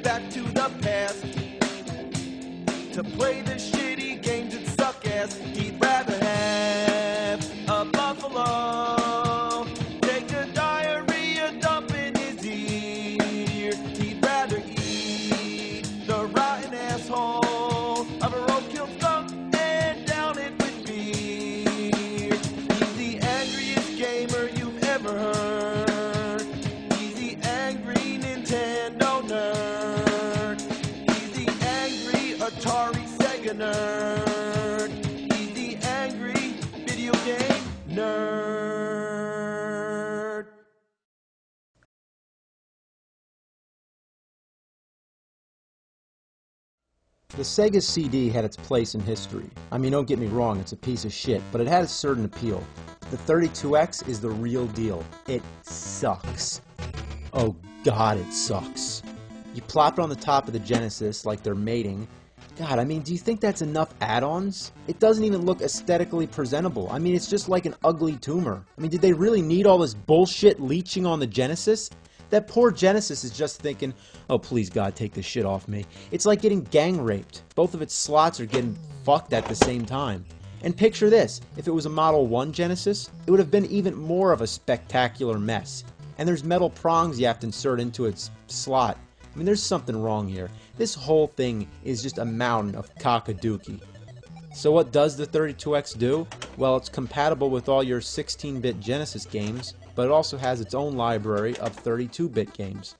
back to the past to play the shitty games that suck ass. He'd rather have a buffalo take a diarrhea dump in his ear. He'd rather eat the rotten asshole of a roadkill skunk and down it with beer. He's the angriest gamer you've ever heard. He's the angry Nintendo nerd. He's the angry Atari Sega nerd. He's the angry video game nerd. The Sega CD had its place in history. I mean, don't get me wrong, it's a piece of shit, but it had a certain appeal. The 32X is the real deal. It sucks. Oh God, it sucks. You plop it on the top of the Genesis like they're mating. God, I mean, do you think that's enough add-ons? It doesn't even look aesthetically presentable. I mean, it's just like an ugly tumor. I mean, did they really need all this bullshit leeching on the Genesis? That poor Genesis is just thinking, oh please God, take this shit off me. It's like getting gang raped. Both of its slots are getting fucked at the same time. And picture this, if it was a Model 1 Genesis, it would have been even more of a spectacular mess. And there's metal prongs you have to insert into its slot. I mean, there's something wrong here. This whole thing is just a mountain of cockadookie. So what does the 32X do? Well, it's compatible with all your 16-bit Genesis games, but it also has its own library of 32-bit games.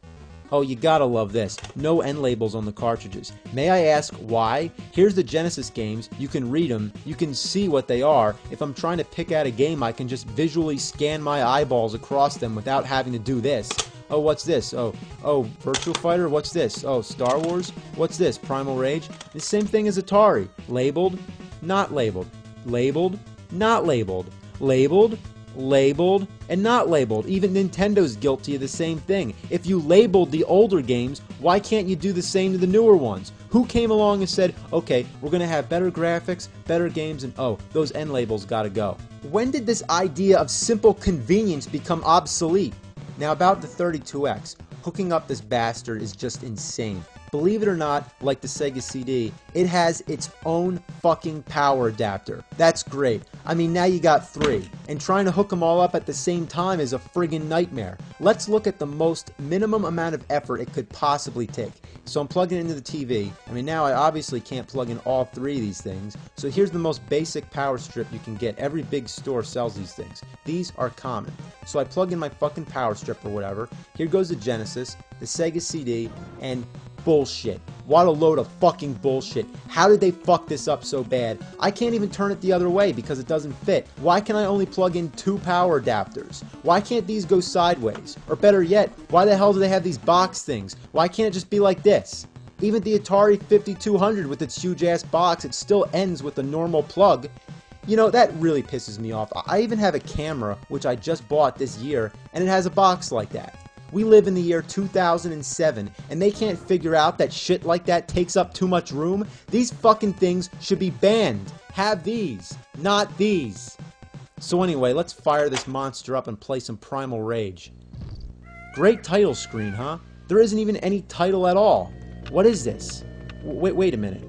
Oh, you gotta love this. No end labels on the cartridges. May I ask why? Here's the Genesis games. You can read them. You can see what they are. If I'm trying to pick out a game, I can just visually scan my eyeballs across them without having to do this. Oh, what's this? Oh, Virtua Fighter? What's this? Oh, Star Wars? What's this? Primal Rage? The same thing as Atari. Labeled, not labeled. Labeled, not labeled. Labeled, labeled, and not labeled. Even Nintendo's guilty of the same thing. If you labeled the older games, why can't you do the same to the newer ones? Who came along and said, okay, we're gonna have better graphics, better games, and oh, those end labels gotta go? When did this idea of simple convenience become obsolete? Now about the 32X, hooking up this bastard is just insane. Believe it or not, like the Sega CD, it has its own fucking power adapter. That's great. I mean, now you got 3. And trying to hook them all up at the same time is a friggin' nightmare. Let's look at the most minimum amount of effort it could possibly take. So I'm plugging it into the TV. I mean, now I obviously can't plug in all 3 of these things. So here's the most basic power strip you can get. Every big store sells these things. These are common. So I plug in my fucking power strip or whatever. Here goes the Genesis, the Sega CD, and bullshit. What a load of fucking bullshit. How did they fuck this up so bad? I can't even turn it the other way because it doesn't fit. Why can I only plug in 2 power adapters? Why can't these go sideways? Or better yet, why the hell do they have these box things? Why can't it just be like this? Even the Atari 5200 with its huge ass box, it still ends with a normal plug. You know, that really pisses me off. I even have a camera, which I just bought this year, and it has a box like that. We live in the year 2007, and they can't figure out that shit like that takes up too much room? These fucking things should be banned. Have these, not these. So anyway, let's fire this monster up and play some Primal Rage. Great title screen, huh? There isn't even any title at all. What is this? Wait a minute.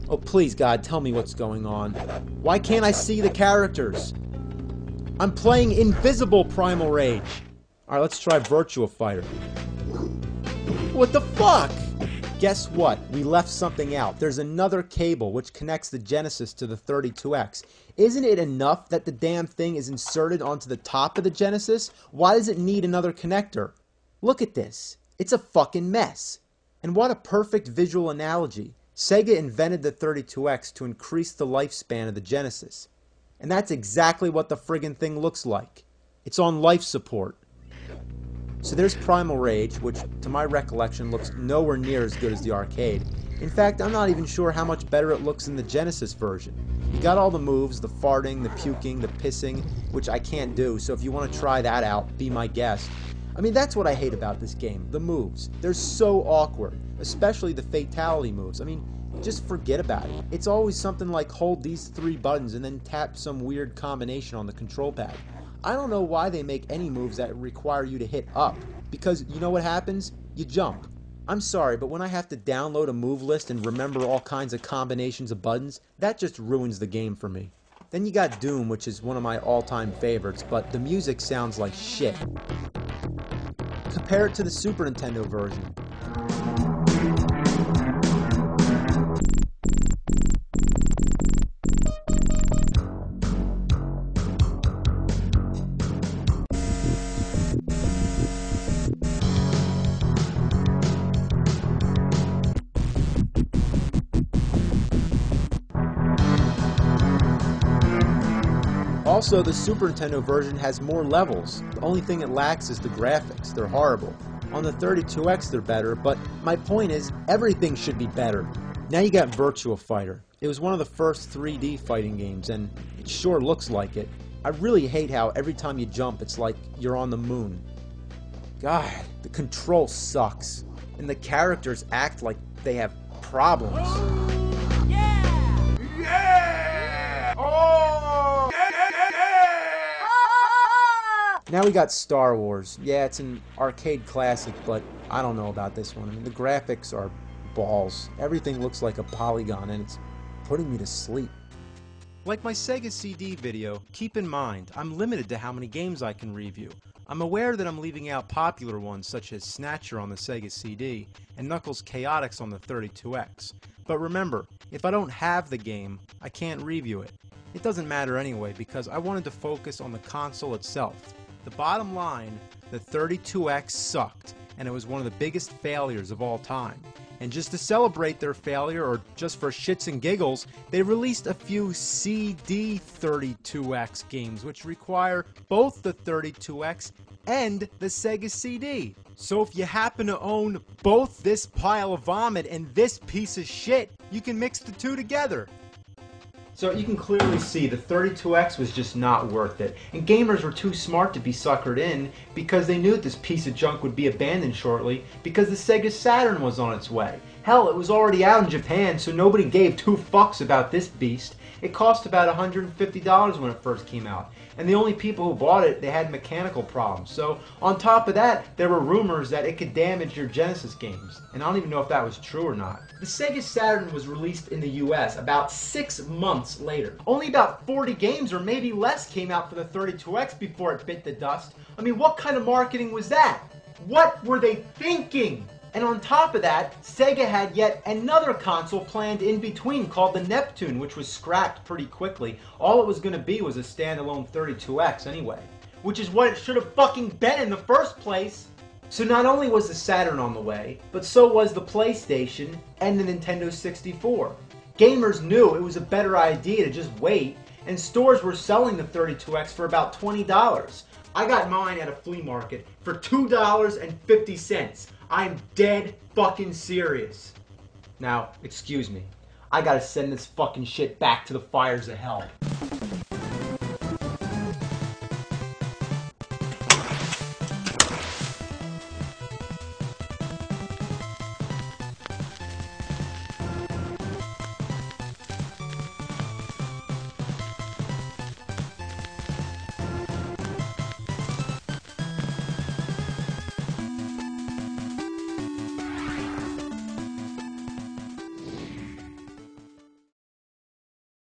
Oh, please, God, tell me what's going on. Why can't I see the characters? I'm playing Invisible Primal Rage. Alright, let's try Virtua Fighter. What the fuck? Guess what? We left something out. There's another cable which connects the Genesis to the 32X. Isn't it enough that the damn thing is inserted onto the top of the Genesis? Why does it need another connector? Look at this. It's a fucking mess. And what a perfect visual analogy. Sega invented the 32X to increase the lifespan of the Genesis. And that's exactly what the friggin' thing looks like. It's on life support. So there's Primal Rage, which to my recollection looks nowhere near as good as the arcade. In fact, I'm not even sure how much better it looks in the Genesis version. You got all the moves, the farting, the puking, the pissing, which I can't do, so if you want to try that out, be my guest. I mean, that's what I hate about this game, the moves. They're so awkward, especially the fatality moves. I mean, just forget about it. It's always something like hold these 3 buttons and then tap some weird combination on the control pad. I don't know why they make any moves that require you to hit up, because you know what happens? You jump. I'm sorry, but when I have to download a move list and remember all kinds of combinations of buttons, that just ruins the game for me. Then you got Doom, which is one of my all-time favorites, but the music sounds like shit. Compare it to the Super Nintendo version. Also, the Super Nintendo version has more levels. The only thing it lacks is the graphics. They're horrible. On the 32X they're better, but my point is, everything should be better. Now you got Virtua Fighter. It was one of the first 3D fighting games, and it sure looks like it. I really hate how every time you jump, it's like you're on the moon. God, the control sucks. And the characters act like they have problems. Now we got Star Wars. Yeah, it's an arcade classic, but I don't know about this one. I mean, the graphics are balls. Everything looks like a polygon, and it's putting me to sleep. Like my Sega CD video, keep in mind, I'm limited to how many games I can review. I'm aware that I'm leaving out popular ones such as Snatcher on the Sega CD and Knuckles Chaotix on the 32X. But remember, if I don't have the game, I can't review it. It doesn't matter anyway because I wanted to focus on the console itself. The bottom line, the 32X sucked, and it was one of the biggest failures of all time. And just to celebrate their failure, or just for shits and giggles, they released a few CD 32X games, which require both the 32X and the Sega CD. So if you happen to own both this pile of vomit and this piece of shit, you can mix the two together. So you can clearly see the 32X was just not worth it. And gamers were too smart to be suckered in because they knew that this piece of junk would be abandoned shortly because the Sega Saturn was on its way. Hell, it was already out in Japan, so nobody gave two fucks about this beast. It cost about $150 when it first came out. And the only people who bought it, they had mechanical problems. So on top of that, there were rumors that it could damage your Genesis games. And I don't even know if that was true or not. The Sega Saturn was released in the US about 6 months later. Only about 40 games or maybe less came out for the 32X before it bit the dust. I mean, what kind of marketing was that? What were they thinking? And on top of that, Sega had yet another console planned in between called the Neptune, which was scrapped pretty quickly. All it was going to be was a standalone 32X anyway. Which is what it should have fucking been in the first place. So not only was the Saturn on the way, but so was the PlayStation and the Nintendo 64. Gamers knew it was a better idea to just wait, and stores were selling the 32X for about $20. I got mine at a flea market for $2.50. I'm dead fucking serious. Now, excuse me. I gotta send this fucking shit back to the fires of hell.